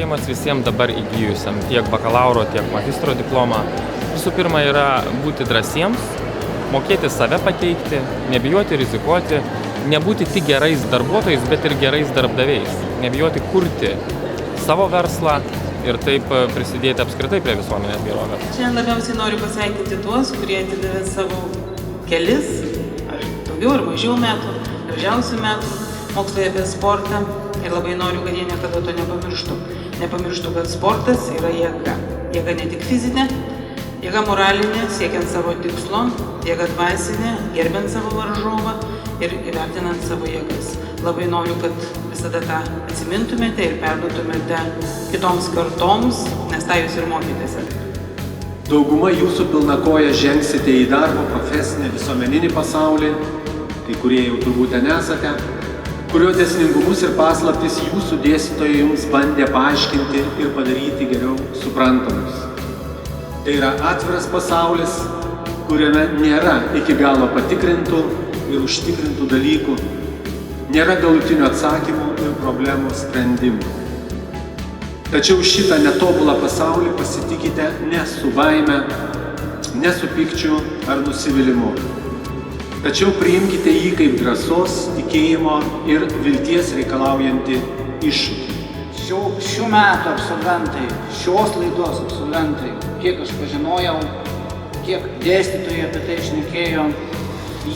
palinkėjimas visiems dabar įgijusiam tiek bakalauro, tiek magistro diplomą. Visų pirma yra būti drąsiems, mokėti save pateikti, nebijoti rizikuoti, nebūti tik gerais darbuotojais, bet ir gerais darbdaviais. Nebijoti kurti savo verslą ir taip prisidėti apskritai prie visuomenės gerovės. Šiandien labiausiai noriu pasveikinti tuos, kurie atidavė savo kelis, ar daugiau ar mažiau metų, gražiausių metų mokslai apie sportą ir labai noriu, kad jie niekada to nepamirštų. Nepamirštų, kad sportas yra jėga. Jėga ne tik fizinė, jėga moralinė, siekiant savo tikslo, jėga dvasinė, gerbent savo varžovą ir įvertinant savo jėgas. Labai noriu, kad visada tą atsimintumėte ir perduotumėte kitoms kartoms, nes tą jūs ir mokėtės. Dauguma jūsų pilnakoja žengsite į darbo, profesinį, visuomeninį pasaulį, kai kurie jau turbūt ten esate, kurio dėsningumus ir paslaptis jūsų dėstytojai jums bandė paaiškinti ir padaryti geriau suprantamus. Tai yra atviras pasaulis, kuriame nėra iki galo patikrintų ir užtikrintų dalykų, nėra galutinių atsakymų ir problemų sprendimų. Tačiau šitą netobulą pasaulį pasitikite ne su baime, ne su pykčiu ar nusivylimu. Tačiau priimkite jį kaip drąsos, tikėjimo ir vilties reikalaujantį iššūkį. Šių metų absolventai, šios laidos absolventai, kiek aš pažinojau, kiek dėstytojai apie tai šnekėjo,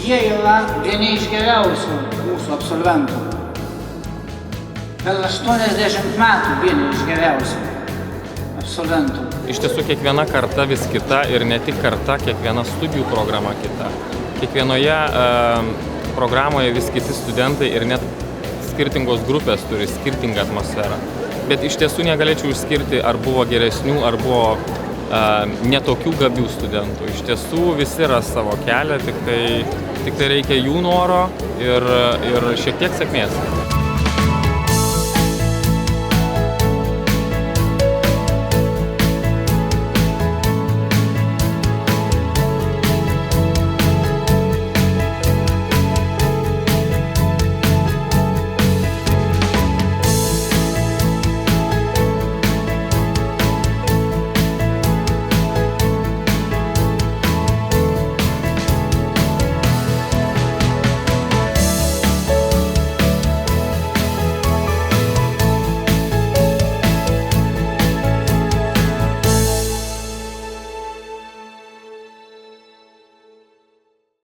jie yra vieni iš geriausių mūsų absolventų. Per 80 metų vieni iš geriausių absolventų. Iš tiesų, kiekviena karta vis kita ir ne tik karta, kiekviena studijų programa kita. Kiekvienoje programoje vis kiti studentai ir net skirtingos grupės turi skirtingą atmosferą. Bet iš tiesų negalėčiau išskirti, ar buvo geresnių, ar buvo netokių gabių studentų. Iš tiesų visi ras savo kelią, tik tai reikia jų noro ir šiek tiek sėkmės.